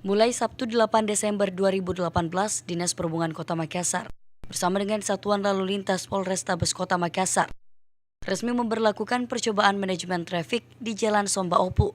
Mulai Sabtu 8 Desember 2018, Dinas Perhubungan Kota Makassar bersama dengan Satuan Lalu Lintas Polrestabes Kota Makassar resmi memberlakukan percobaan manajemen trafik di Jalan Somba Opu.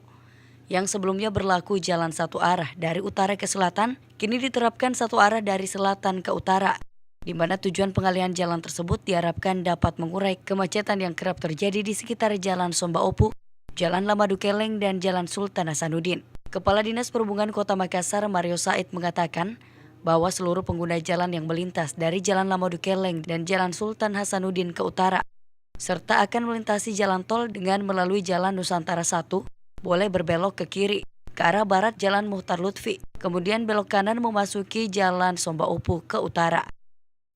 Yang sebelumnya berlaku jalan satu arah dari utara ke selatan, kini diterapkan satu arah dari selatan ke utara, di mana tujuan pengalihan jalan tersebut diharapkan dapat mengurai kemacetan yang kerap terjadi di sekitar Jalan Somba Opu, Jalan Lamadu Keleng, dan Jalan Sultan Hasanuddin. Kepala Dinas Perhubungan Kota Makassar, Mario Said, mengatakan bahwa seluruh pengguna jalan yang melintas dari Jalan Lamadu Keleng dan Jalan Sultan Hasanuddin ke utara, serta akan melintasi jalan tol dengan melalui Jalan Nusantara 1, boleh berbelok ke kiri, ke arah barat Jalan Muhtar Lutfi, kemudian belok kanan memasuki Jalan Somba Opu ke utara.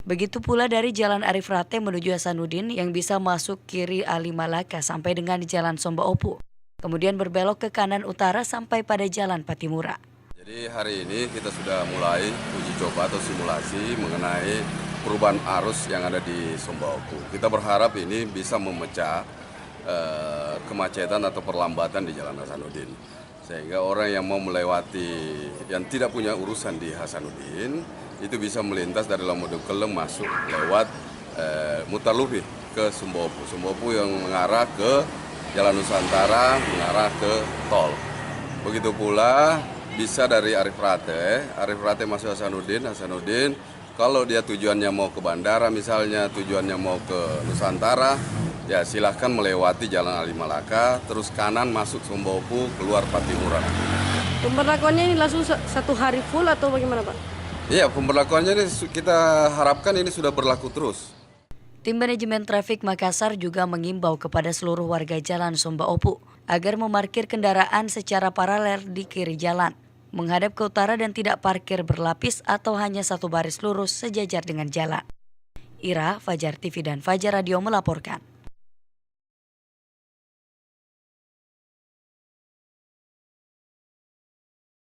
Begitu pula dari Jalan Arif Rate menuju Hasanuddin yang bisa masuk kiri Ali Malaka sampai dengan Jalan Somba Opu, kemudian berbelok ke kanan utara sampai pada Jalan Patimura. Jadi hari ini kita sudah mulai uji coba atau simulasi mengenai perubahan arus yang ada di Somba Opu. Kita berharap ini bisa memecah kemacetan atau perlambatan di Jalan Hasanuddin. Sehingga orang yang mau melewati, yang tidak punya urusan di Hasanuddin, itu bisa melintas dari Lamadu Keleng masuk lewat Muhtar Lutfi ke Somba Opu. Somba Opu yang mengarah ke Jalan Nusantara, mengarah ke tol. Begitu pula bisa dari Arif Rate masuk Hasanuddin, kalau dia tujuannya mau ke bandara misalnya, tujuannya mau ke Nusantara, ya silahkan melewati Jalan Ali Malaka, terus kanan masuk Somba Opu, keluar Patimura. Pemberlakuannya ini langsung satu hari full atau bagaimana, Pak? Iya, pemberlakuannya ini kita harapkan ini sudah berlaku terus. Tim Manajemen Trafik Makassar juga mengimbau kepada seluruh warga Jalan Somba Opu agar memarkir kendaraan secara paralel di kiri jalan, menghadap ke utara dan tidak parkir berlapis atau hanya satu baris lurus sejajar dengan jalan. Ira, Fajar TV dan Fajar Radio melaporkan.